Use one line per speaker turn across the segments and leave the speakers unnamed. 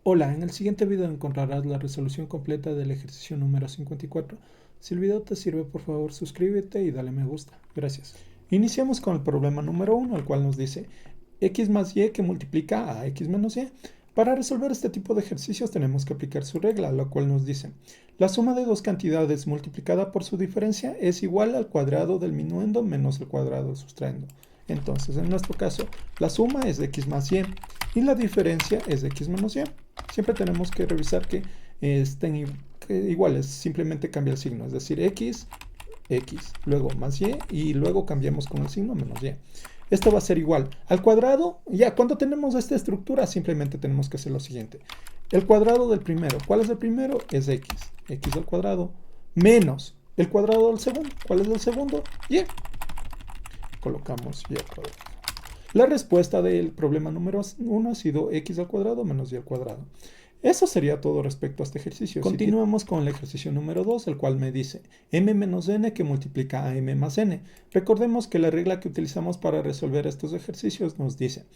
Hola, en el siguiente video encontrarás la resolución completa del ejercicio número 54. Si el video te sirve, por favor suscríbete y dale me gusta. Gracias. Iniciamos con el problema número 1, el cual nos dice x más y que multiplica a x menos y. Para resolver este tipo de ejercicios tenemos que aplicar su regla, la cual nos dice la suma de dos cantidades multiplicada por su diferencia es igual al cuadrado del minuendo menos el cuadrado del sustraendo. Entonces, en nuestro caso, la suma es de x más y la diferencia es de x menos y. Siempre tenemos que revisar que estén iguales, simplemente cambia el signo, es decir, x, luego más y luego cambiamos con el signo menos y. Esto va a ser igual al cuadrado. Ya, cuando tenemos esta estructura, simplemente tenemos que hacer lo siguiente. El cuadrado del primero, ¿cuál es el primero? Es x al cuadrado, menos el cuadrado del segundo. ¿Cuál es el segundo? Y. Colocamos y al cuadrado. La respuesta del problema número 1 ha sido x al cuadrado menos y al cuadrado. Eso sería todo respecto a este ejercicio. Continuamos con el ejercicio número 2, el cual me dice m menos n que multiplica a m más n. Recordemos que la regla que utilizamos para resolver estos ejercicios nos dice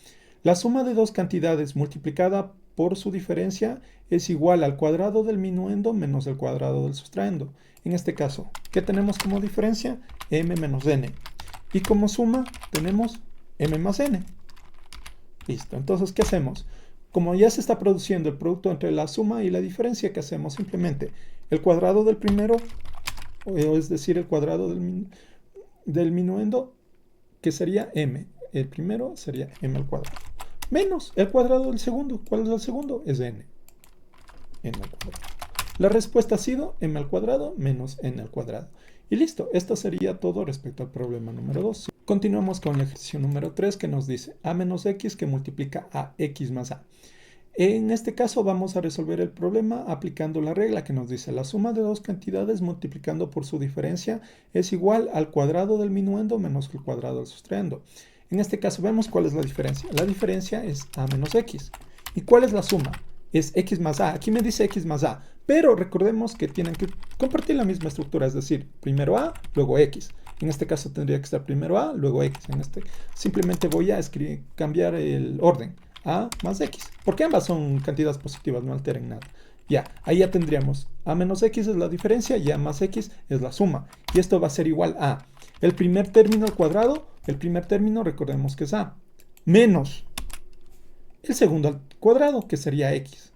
la suma de dos cantidades multiplicada por su diferencia es igual al cuadrado del minuendo menos el cuadrado del sustraendo. En este caso, ¿qué tenemos como diferencia? M menos n. Y como suma tenemos m más n. Listo. Entonces, ¿qué hacemos? Como ya se está produciendo el producto entre la suma y la diferencia, ¿qué hacemos? Simplemente el cuadrado del primero, es decir, el cuadrado del minuendo, que sería m. El primero sería m al cuadrado. Menos el cuadrado del segundo. ¿Cuál es el segundo? Es n. n al cuadrado. La respuesta ha sido m al cuadrado menos n al cuadrado. Y listo, esto sería todo respecto al problema número 2. Continuamos con el ejercicio número 3 que nos dice a menos x que multiplica a x más a. En este caso vamos a resolver el problema aplicando la regla que nos dice la suma de dos cantidades multiplicando por su diferencia es igual al cuadrado del minuendo menos el cuadrado del sustraendo. En este caso vemos cuál es la diferencia. La diferencia es a menos x. ¿Y cuál es la suma? Es x más a. Aquí me dice x más a, pero recordemos que tienen que compartir la misma estructura, es decir, primero a, luego x. En este caso tendría que estar primero a, luego x. Simplemente voy a cambiar el orden, a más x, porque ambas son cantidades positivas, no alteren nada. Ya, ahí ya tendríamos a menos x es la diferencia y a más x es la suma. Y esto va a ser igual a el primer término al cuadrado, el primer término recordemos que es a, menos el segundo al cuadrado, que sería x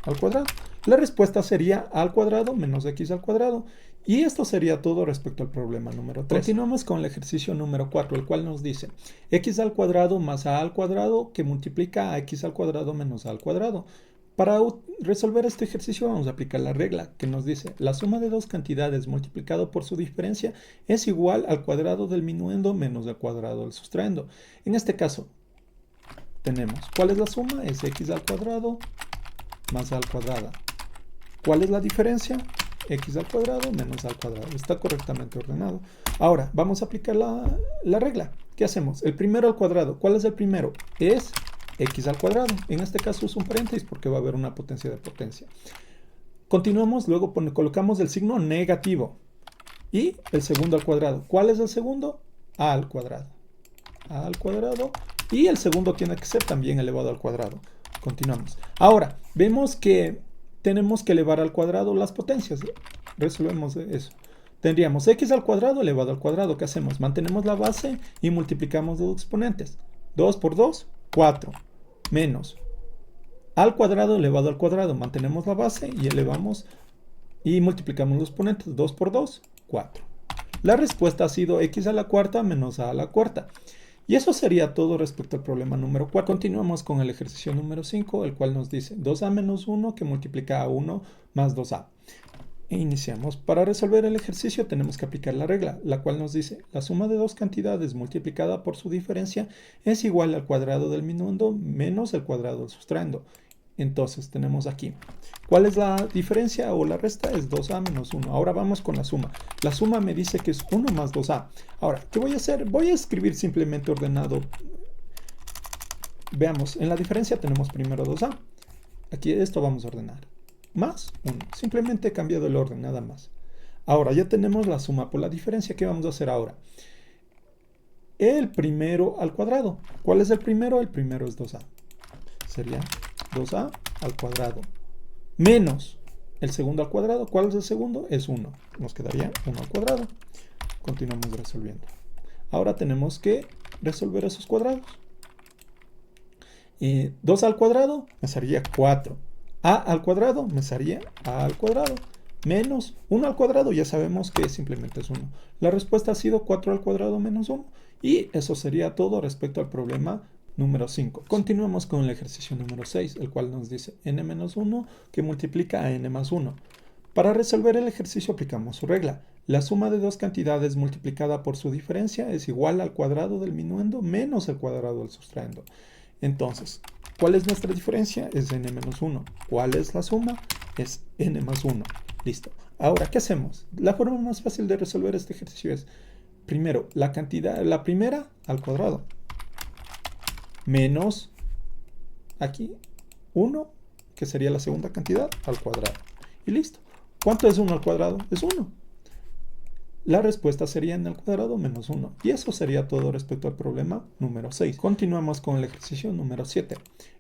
al cuadrado. La respuesta sería a al cuadrado menos x al cuadrado. Y esto sería todo respecto al problema número 3. Continuamos con el ejercicio número 4, el cual nos dice x al cuadrado más a al cuadrado que multiplica a x al cuadrado menos a al cuadrado. Para resolver este ejercicio vamos a aplicar la regla que nos dice la suma de dos cantidades multiplicado por su diferencia es igual al cuadrado del minuendo menos al cuadrado del sustraendo. En este caso tenemos, ¿cuál es la suma? Es x al cuadrado más a al cuadrado. ¿Cuál es la diferencia? X al cuadrado menos a al cuadrado. Está correctamente ordenado. Ahora, vamos a aplicar la regla. ¿Qué hacemos? El primero al cuadrado. ¿Cuál es el primero? Es x al cuadrado. En este caso es un paréntesis porque va a haber una potencia de potencia. Continuamos, luego colocamos el signo negativo. Y el segundo al cuadrado. ¿Cuál es el segundo? A al cuadrado. A al cuadrado. Y el segundo tiene que ser también elevado al cuadrado. Continuamos. Ahora, vemos que tenemos que elevar al cuadrado las potencias. Resolvemos eso. Tendríamos x al cuadrado elevado al cuadrado. ¿Qué hacemos? Mantenemos la base y multiplicamos los exponentes. 2 por 2, 4. Menos al cuadrado elevado al cuadrado. Mantenemos la base y elevamos y multiplicamos los exponentes. 2 por 2, 4. La respuesta ha sido x a la cuarta menos a la cuarta. Y eso sería todo respecto al problema número 4. Continuamos con el ejercicio número 5, el cual nos dice 2a menos 1 que multiplica a 1 más 2a. E iniciamos. Para resolver el ejercicio tenemos que aplicar la regla, la cual nos dice la suma de dos cantidades multiplicada por su diferencia es igual al cuadrado del minuendo menos el cuadrado del sustraendo. Entonces tenemos aquí, ¿cuál es la diferencia o la resta? Es 2a menos 1. Ahora vamos con la suma. La suma me dice que es 1 más 2a. Ahora, ¿qué voy a hacer? Voy a escribir simplemente ordenado. Veamos, en la diferencia tenemos primero 2a. Aquí esto vamos a ordenar. Más 1. Simplemente he cambiado el orden, nada más. Ahora ya tenemos la suma por la diferencia. ¿Qué vamos a hacer ahora? El primero al cuadrado. ¿Cuál es el primero? El primero es 2a. Sería 2a al cuadrado menos el segundo al cuadrado. ¿Cuál es el segundo? Es 1. Nos quedaría 1 al cuadrado. Continuamos resolviendo. Ahora tenemos que resolver esos cuadrados. 2 al cuadrado me sería 4. A al cuadrado me sería a al cuadrado. Menos 1 al cuadrado, ya sabemos que simplemente es 1. La respuesta ha sido 4 al cuadrado menos 1. Y eso sería todo respecto al problema número 5. Continuamos con el ejercicio número 6, el cual nos dice n menos 1 que multiplica a n más 1. Para resolver el ejercicio aplicamos su regla. La suma de dos cantidades multiplicada por su diferencia es igual al cuadrado del minuendo menos el cuadrado del sustraendo. Entonces, ¿cuál es nuestra diferencia? Es n menos 1. ¿Cuál es la suma? Es n más 1. Listo. Ahora, ¿qué hacemos? La forma más fácil de resolver este ejercicio es, primero, la primera al cuadrado, menos, aquí, 1, que sería la segunda cantidad, al cuadrado. Y listo. ¿Cuánto es 1 al cuadrado? Es 1. La respuesta sería n al cuadrado menos 1. Y eso sería todo respecto al problema número 6. Continuamos con el ejercicio número 7,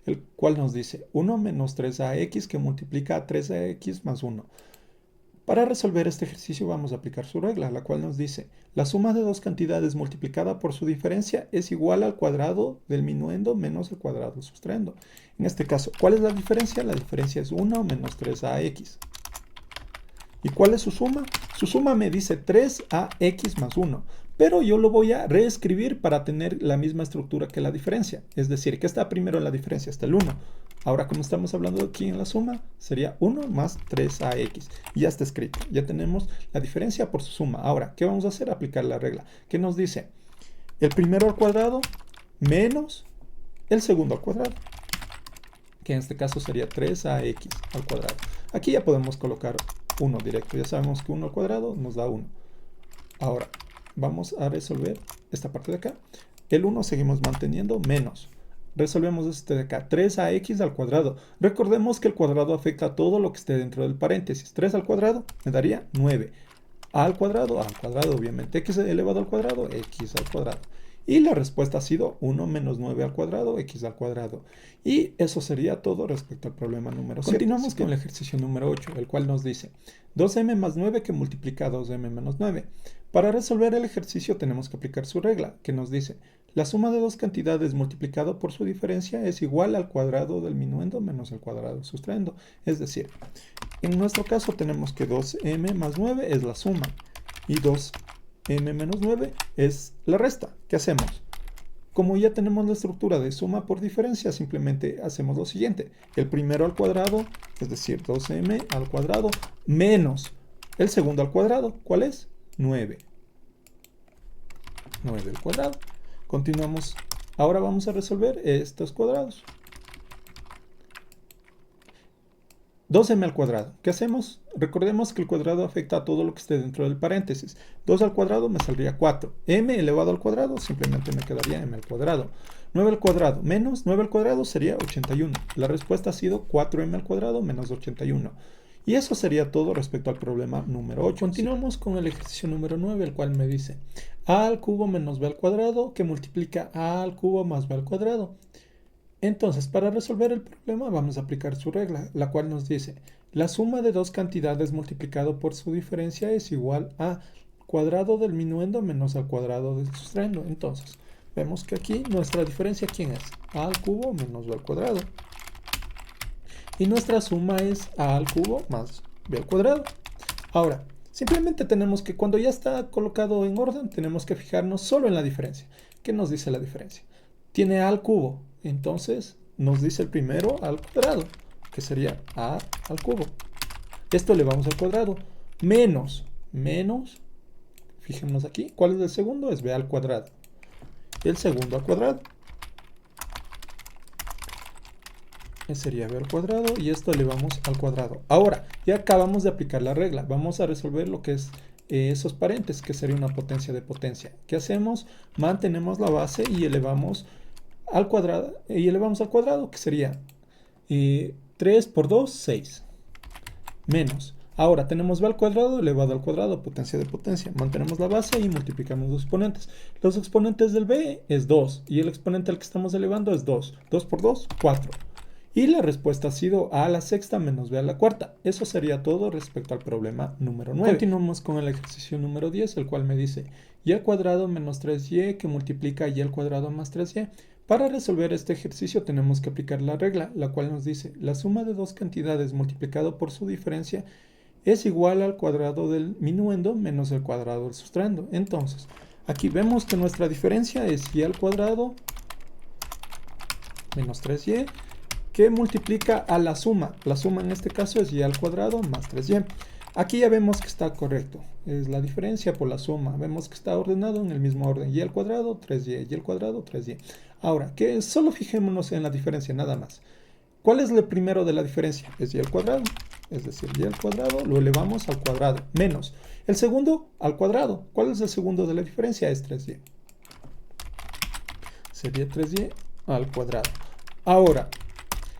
el cual nos dice 1 menos 3ax que multiplica a 3ax más 1. Para resolver este ejercicio vamos a aplicar su regla, la cual nos dice la suma de dos cantidades multiplicada por su diferencia es igual al cuadrado del minuendo menos el cuadrado del sustraendo. En este caso, ¿cuál es la diferencia? La diferencia es 1 menos 3ax. ¿Y cuál es su suma? Su suma me dice 3ax más 1, pero yo lo voy a reescribir para tener la misma estructura que la diferencia. Es decir, ¿qué está primero en la diferencia? Está el 1. Ahora, como estamos hablando aquí en la suma, sería 1 más 3ax. Ya está escrito. Ya tenemos la diferencia por su suma. Ahora, ¿qué vamos a hacer? Aplicar la regla. ¿Qué nos dice? El primero al cuadrado menos el segundo al cuadrado, que en este caso sería 3ax al cuadrado. Aquí ya podemos colocar 1 directo. Ya sabemos que 1 al cuadrado nos da 1. Ahora, vamos a resolver esta parte de acá. El 1 seguimos manteniendo menos. Resolvemos este de acá, 3ax al cuadrado. Recordemos que el cuadrado afecta a todo lo que esté dentro del paréntesis. 3 al cuadrado me daría 9. A al cuadrado, obviamente. X elevado al cuadrado, x al cuadrado. Y la respuesta ha sido 1 menos 9 al cuadrado, x al cuadrado. Y eso sería todo respecto al problema número 7. Continuamos con el ejercicio número 8, el cual nos dice 2m más 9 que multiplica a 2m menos 9. Para resolver el ejercicio tenemos que aplicar su regla, que nos dice la suma de dos cantidades multiplicado por su diferencia es igual al cuadrado del minuendo menos el cuadrado del sustraendo. Es decir, en nuestro caso tenemos que 2m más 9 es la suma y 2m menos 9 es la resta. ¿Qué hacemos? Como ya tenemos la estructura de suma por diferencia, simplemente hacemos lo siguiente. El primero al cuadrado, es decir, 2m al cuadrado, menos el segundo al cuadrado. ¿Cuál es? 9. 9 al cuadrado. Continuamos. Ahora vamos a resolver estos cuadrados. 2m al cuadrado. ¿Qué hacemos? Recordemos que el cuadrado afecta a todo lo que esté dentro del paréntesis. 2 al cuadrado me saldría 4. M elevado al cuadrado simplemente me quedaría m al cuadrado. 9 al cuadrado menos 9 al cuadrado sería 81. La respuesta ha sido 4m al cuadrado menos 81. Y eso sería todo respecto al problema número 8. Continuamos con el ejercicio número 9, el cual me dice a al cubo menos b al cuadrado que multiplica a al cubo más b al cuadrado. Entonces, para resolver el problema vamos a aplicar su regla, la cual nos dice la suma de dos cantidades multiplicado por su diferencia es igual a cuadrado del minuendo menos al cuadrado del sustraendo. Entonces, vemos que aquí nuestra diferencia, ¿quién es? A al cubo menos b al cuadrado. Y nuestra suma es a al cubo más b al cuadrado. Ahora, simplemente tenemos que, cuando ya está colocado en orden, tenemos que fijarnos solo en la diferencia. ¿Qué nos dice la diferencia? Tiene a al cubo, entonces nos dice el primero al cuadrado, que sería a al cubo. Esto elevamos al cuadrado. Menos, fijémonos aquí, ¿cuál es el segundo? Es b al cuadrado. El segundo al cuadrado. Sería b al cuadrado y esto elevamos al cuadrado. Ahora, ya acabamos de aplicar la regla. Vamos a resolver lo que es esos paréntesis, que sería una potencia de potencia. ¿Qué hacemos? Mantenemos la base y elevamos al cuadrado, que sería 3 por 2, 6. Menos. Ahora tenemos b al cuadrado elevado al cuadrado, potencia de potencia. Mantenemos la base y multiplicamos los exponentes. Los exponentes del b es 2 y el exponente al que estamos elevando es 2. 2 por 2, 4. Y la respuesta ha sido a a la sexta menos b a la cuarta. Eso sería todo respecto al problema número 9. Continuamos con el ejercicio número 10, el cual me dice y al cuadrado menos 3y que multiplica y al cuadrado más 3y. Para resolver este ejercicio tenemos que aplicar la regla, la cual nos dice la suma de dos cantidades multiplicado por su diferencia es igual al cuadrado del minuendo menos el cuadrado del sustraendo. Entonces, aquí vemos que nuestra diferencia es y al cuadrado menos 3y que multiplica a la suma. La suma en este caso es y al cuadrado más 3y. Aquí ya vemos que está correcto. Es la diferencia por la suma. Vemos que está ordenado en el mismo orden. Y al cuadrado 3y y al cuadrado 3y. Ahora, que solo fijémonos en la diferencia nada más. ¿Cuál es el primero de la diferencia? Es y al cuadrado. Es decir, y al cuadrado lo elevamos al cuadrado. Menos. El segundo al cuadrado. ¿Cuál es el segundo de la diferencia? Es 3y. Sería 3y al cuadrado. Ahora,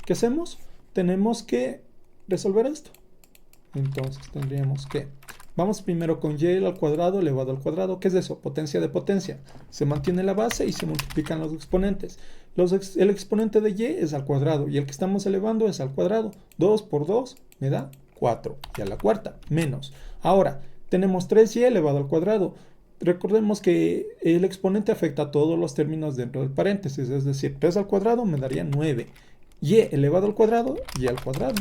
¿qué hacemos? Tenemos que resolver esto. Entonces tendríamos que... Vamos primero con y al cuadrado elevado al cuadrado. ¿Qué es eso? Potencia de potencia. Se mantiene la base y se multiplican los exponentes. El exponente de y es al cuadrado y el que estamos elevando es al cuadrado. 2 por 2 me da 4. Y a la cuarta, menos. Ahora, tenemos 3y elevado al cuadrado. Recordemos que el exponente afecta a todos los términos dentro del paréntesis. Es decir, 3 al cuadrado me daría 9. Y elevado al cuadrado, y al cuadrado.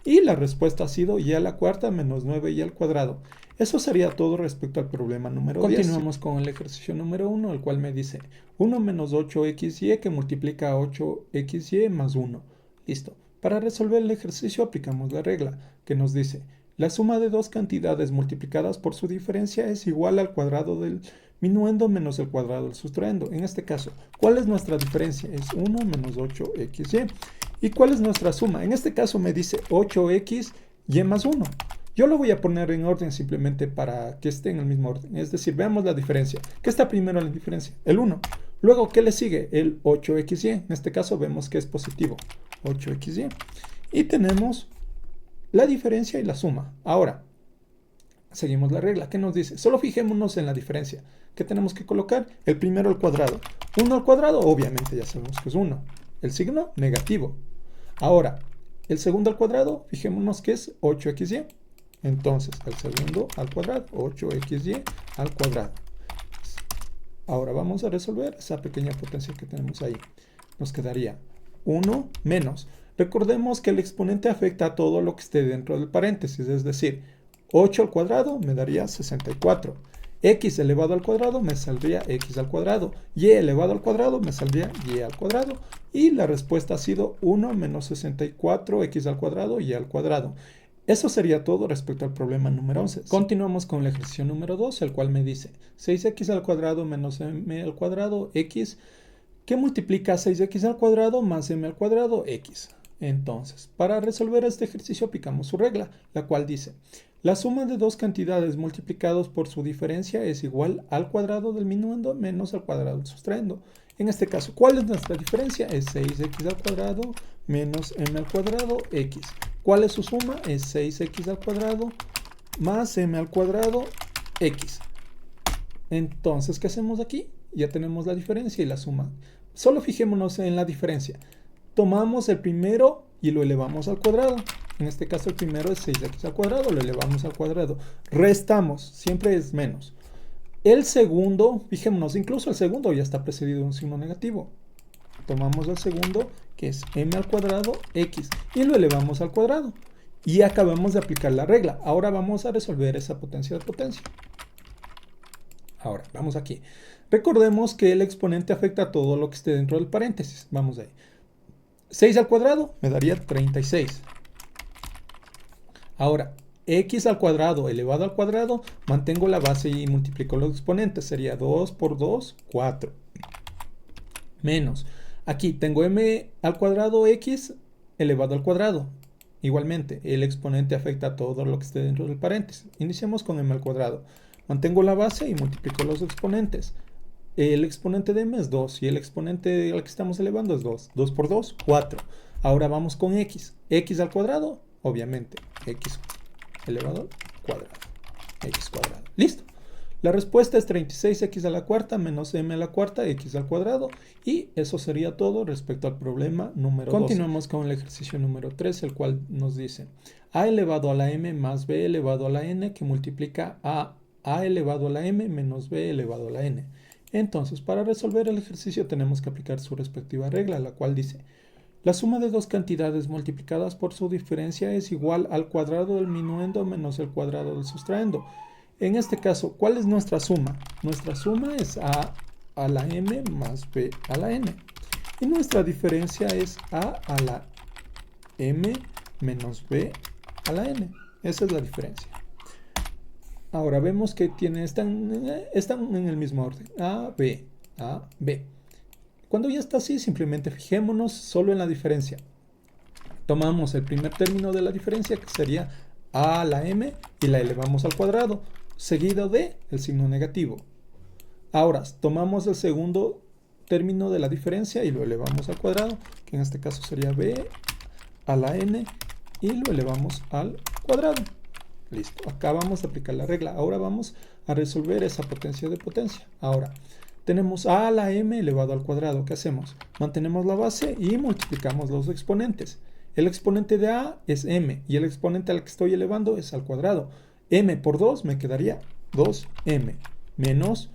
Y la respuesta ha sido y a la cuarta menos 9y al cuadrado. Eso sería todo respecto al problema número 10. Continuamos con el ejercicio número 1, el cual me dice 1 menos 8xy que multiplica a 8xy más 1. Listo. Para resolver el ejercicio aplicamos la regla, que nos dice la suma de dos cantidades multiplicadas por su diferencia es igual al cuadrado del minuendo menos el cuadrado del sustraendo. En este caso, ¿cuál es nuestra diferencia? Es 1 menos 8xy. ¿Y cuál es nuestra suma? En este caso me dice 8xy más 1. Yo lo voy a poner en orden simplemente para que esté en el mismo orden. Es decir, veamos la diferencia. ¿Qué está primero en la diferencia? El 1. Luego, ¿qué le sigue? El 8xy. En este caso vemos que es positivo. 8xy. Y tenemos la diferencia y la suma. Ahora, seguimos la regla. ¿Qué nos dice? Solo fijémonos en la diferencia. ¿Qué tenemos que colocar? El primero al cuadrado. 1 al cuadrado, obviamente ya sabemos que es 1. El signo negativo. Ahora, el segundo al cuadrado, fijémonos que es 8xy. Entonces, el segundo al cuadrado, 8xy al cuadrado. Ahora vamos a resolver esa pequeña potencia que tenemos ahí. Nos quedaría 1 menos. Recordemos que el exponente afecta a todo lo que esté dentro del paréntesis, es decir, 8 al cuadrado me daría 64. X elevado al cuadrado me saldría x al cuadrado. Y elevado al cuadrado me saldría y al cuadrado. Y la respuesta ha sido 1 menos 64 x al cuadrado y al cuadrado. Eso sería todo respecto al problema número 11. Continuamos con el ejercicio número 2, el cual me dice 6x al cuadrado menos m al cuadrado x, que multiplica 6x al cuadrado más m al cuadrado x. Entonces, para resolver este ejercicio aplicamos su regla, la cual dice la suma de dos cantidades multiplicados por su diferencia es igual al cuadrado del minuendo menos al cuadrado del sustraendo. En este caso, ¿cuál es nuestra diferencia? Es 6x al cuadrado menos m al cuadrado x. ¿Cuál es su suma? Es 6x al cuadrado más m al cuadrado x. Entonces, ¿qué hacemos aquí? Ya tenemos la diferencia y la suma. Solo fijémonos en la diferencia. Tomamos el primero y lo elevamos al cuadrado. En este caso el primero es 6x al cuadrado, lo elevamos al cuadrado. Restamos, siempre es menos. El segundo, fijémonos, incluso el segundo ya está precedido de un signo negativo. Tomamos el segundo, que es m al cuadrado x, y lo elevamos al cuadrado. Y acabamos de aplicar la regla. Ahora vamos a resolver esa potencia de potencia. Ahora, vamos aquí. Recordemos que el exponente afecta a todo lo que esté dentro del paréntesis. Vamos ahí. 6 al cuadrado me daría 36. Ahora, x al cuadrado elevado al cuadrado, mantengo la base y multiplico los exponentes. Sería 2 por 2, 4. Menos. Aquí tengo m al cuadrado x elevado al cuadrado. Igualmente, el exponente afecta a todo lo que esté dentro del paréntesis. Iniciamos con m al cuadrado. Mantengo la base y multiplico los exponentes. El exponente de m es 2 y el exponente al que estamos elevando es 2. 2 por 2, 4. Ahora vamos con x. X al cuadrado, obviamente, x elevado al cuadrado. X cuadrado. Listo. La respuesta es 36x a la cuarta menos m a la cuarta x al cuadrado. Y eso sería todo respecto al problema número 12. Continuamos con el ejercicio número 3, el cual nos dice a elevado a la m más b elevado a la n que multiplica a elevado a la m menos b elevado a la n. Entonces, para resolver el ejercicio tenemos que aplicar su respectiva regla, la cual dice: la suma de dos cantidades multiplicadas por su diferencia es igual al cuadrado del minuendo menos el cuadrado del sustraendo. En este caso, ¿cuál es nuestra suma? Nuestra suma es a la m más b a la n. Y nuestra diferencia es a la m menos b a la n. Esa es la diferencia. Ahora vemos que están en el mismo orden. A, B, A, B. Cuando ya está así, simplemente fijémonos solo en la diferencia. Tomamos el primer término de la diferencia, que sería a a la m, y la elevamos al cuadrado, seguido de el signo negativo. Ahora, tomamos el segundo término de la diferencia y lo elevamos al cuadrado, que en este caso sería b a la n, y lo elevamos al cuadrado. Listo, acabamos de aplicar la regla. Ahora vamos a resolver esa potencia de potencia. Ahora, tenemos a la m elevado al cuadrado. ¿Qué hacemos? Mantenemos la base y multiplicamos los exponentes. El exponente de a es m y el exponente al que estoy elevando es al cuadrado. M por 2 me quedaría 2m menos,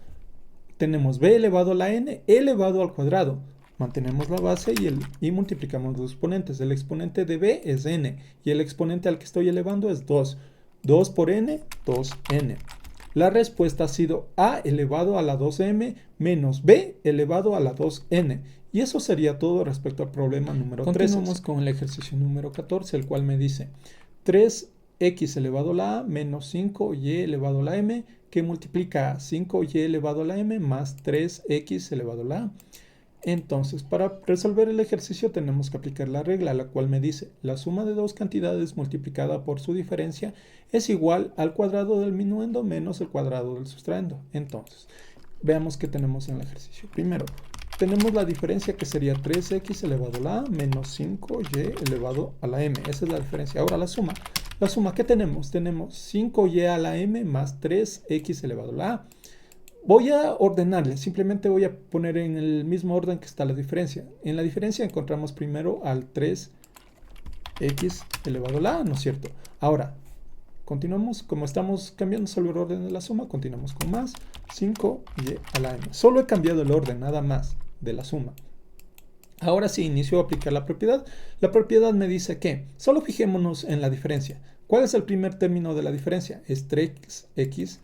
tenemos b elevado a la n elevado al cuadrado. Mantenemos la base y multiplicamos los exponentes. El exponente de b es n y el exponente al que estoy elevando es 2. 2 por n, 2n. La respuesta ha sido a elevado a la 2m menos b elevado a la 2n. Y eso sería todo respecto al problema número 13. Continuamos con el ejercicio número 14, el cual me dice 3x elevado a la a menos 5y elevado a la m, que multiplica a 5y elevado a la m más 3x elevado a la a. Entonces, para resolver el ejercicio tenemos que aplicar la regla, la cual me dice: la suma de dos cantidades multiplicada por su diferencia es igual al cuadrado del minuendo menos el cuadrado del sustraendo. Entonces, veamos qué tenemos en el ejercicio. Primero, tenemos la diferencia, que sería 3x elevado a la a menos 5y elevado a la m. Esa es la diferencia. Ahora la suma. La suma, ¿qué tenemos? Tenemos 5y a la m más 3x elevado a la a. Voy a ordenarle, simplemente voy a poner en el mismo orden que está la diferencia. En la diferencia encontramos primero al 3x elevado a la a, ¿no es cierto? Ahora, continuamos, como estamos cambiando solo el orden de la suma, continuamos con más 5y a la m. Solo he cambiado el orden, nada más, de la suma. Ahora sí, inicio a aplicar la propiedad. La propiedad me dice que, solo fijémonos en la diferencia. ¿Cuál es el primer término de la diferencia? Es 3x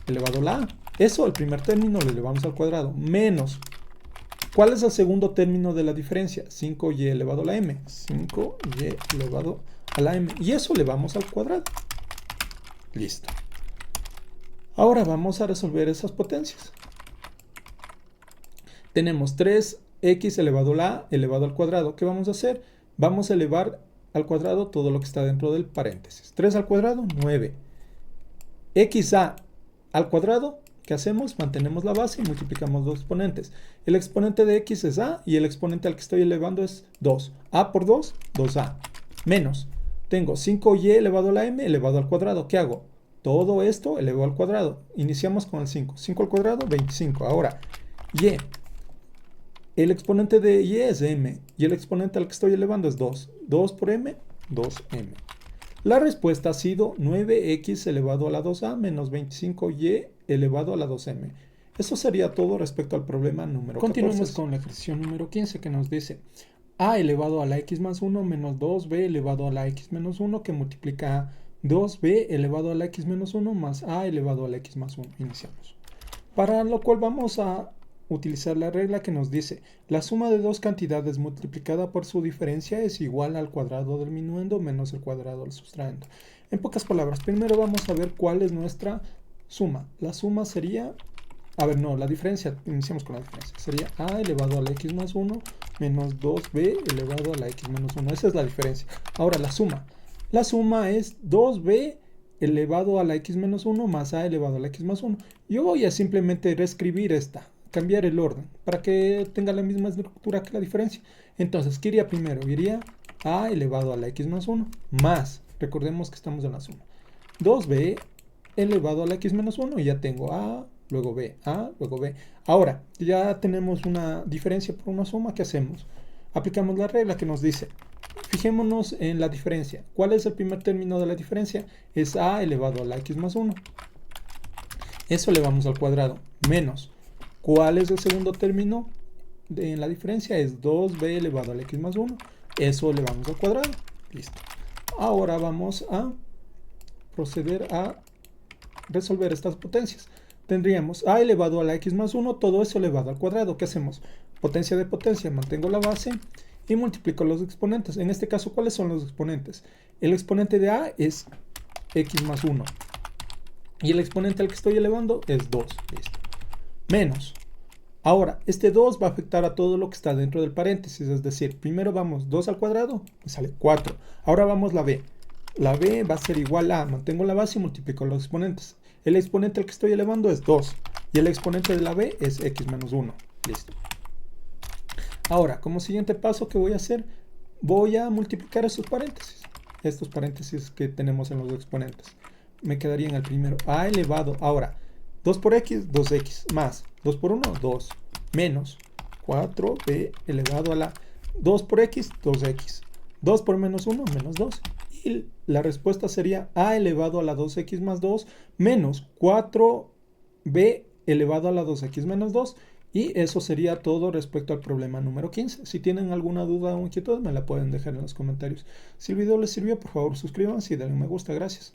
elevado a la a. Eso, el primer término, lo elevamos al cuadrado. Menos, ¿cuál es el segundo término de la diferencia? 5y elevado a la m. 5y elevado a la m. Y eso elevamos al cuadrado. Listo. Ahora vamos a resolver esas potencias. Tenemos 3x elevado a la a elevado al cuadrado. ¿Qué vamos a hacer? Vamos a elevar al cuadrado todo lo que está dentro del paréntesis. 3 al cuadrado, 9. xa al cuadrado, ¿qué hacemos? Mantenemos la base y multiplicamos los exponentes. El exponente de x es a y el exponente al que estoy elevando es 2. A por 2, 2a. Menos, tengo 5y elevado a la m elevado al cuadrado. ¿Qué hago? Todo esto elevo al cuadrado. Iniciamos con el 5. 5 al cuadrado, 25. Ahora, y. El exponente de y es m y el exponente al que estoy elevando es 2. 2 por m, 2m. La respuesta ha sido 9x elevado a la 2a menos 25y elevado a la 2m. Eso sería todo respecto al problema número 14. Continuamos con el ejercicio número 15, que nos dice a elevado a la x más 1 menos 2b elevado a la x menos 1, que multiplica a 2b elevado a la x menos 1 más a elevado a la x más 1. Iniciamos. Para lo cual vamos a utilizar la regla que nos dice: la suma de dos cantidades multiplicada por su diferencia es igual al cuadrado del minuendo menos el cuadrado del sustraendo. En pocas palabras, primero vamos a ver cuál es nuestra suma. La suma sería, la diferencia, iniciamos con la diferencia, sería a elevado a la x más 1 menos 2b elevado a la x menos 1. Esa es la diferencia. Ahora la suma. La suma es 2b elevado a la x menos 1 más a elevado a la x más 1. Yo voy a simplemente reescribir cambiar el orden para que tenga la misma estructura que la diferencia. Entonces, ¿qué iría primero? Iría a elevado a la x más 1 más, recordemos que estamos en la suma, 2b elevado a la x menos 1 y ya tengo a, luego b, a, luego b. Ahora, ya tenemos una diferencia por una suma. ¿Qué hacemos? Aplicamos la regla que nos dice, fijémonos en la diferencia. ¿Cuál es el primer término de la diferencia? Es a elevado a la x más 1. Eso elevamos al cuadrado, menos. ¿Cuál es el segundo término en la diferencia? Es 2b elevado a la x más 1. Eso elevamos al cuadrado. Listo. Ahora vamos a proceder a resolver estas potencias. Tendríamos a elevado a la x más 1, todo eso elevado al cuadrado. ¿Qué hacemos? Potencia de potencia, mantengo la base y multiplico los exponentes. En este caso, ¿cuáles son los exponentes? El exponente de a es x más 1. Y el exponente al que estoy elevando es 2. Listo. Menos. Ahora, este 2 va a afectar a todo lo que está dentro del paréntesis. Es decir, primero vamos 2 al cuadrado, me sale 4. Ahora vamos la b. La b va a ser igual a, mantengo la base y multiplico los exponentes. El exponente al que estoy elevando es 2. Y el exponente de la b es x menos 1. Listo. Ahora, como siguiente paso, ¿qué voy a hacer? Voy a multiplicar estos paréntesis que tenemos en los exponentes. Me quedaría en el primero a elevado. Ahora, 2 por x, 2x, más 2 por 1, 2, menos 4b elevado a la 2 por x, 2x, 2 por menos 1, menos 2. Y la respuesta sería a elevado a la 2x más 2 menos 4b elevado a la 2x menos 2. Y eso sería todo respecto al problema número 15. Si tienen alguna duda o inquietud, me la pueden dejar en los comentarios. Si el video les sirvió, por favor suscríbanse y denle un me gusta. Gracias.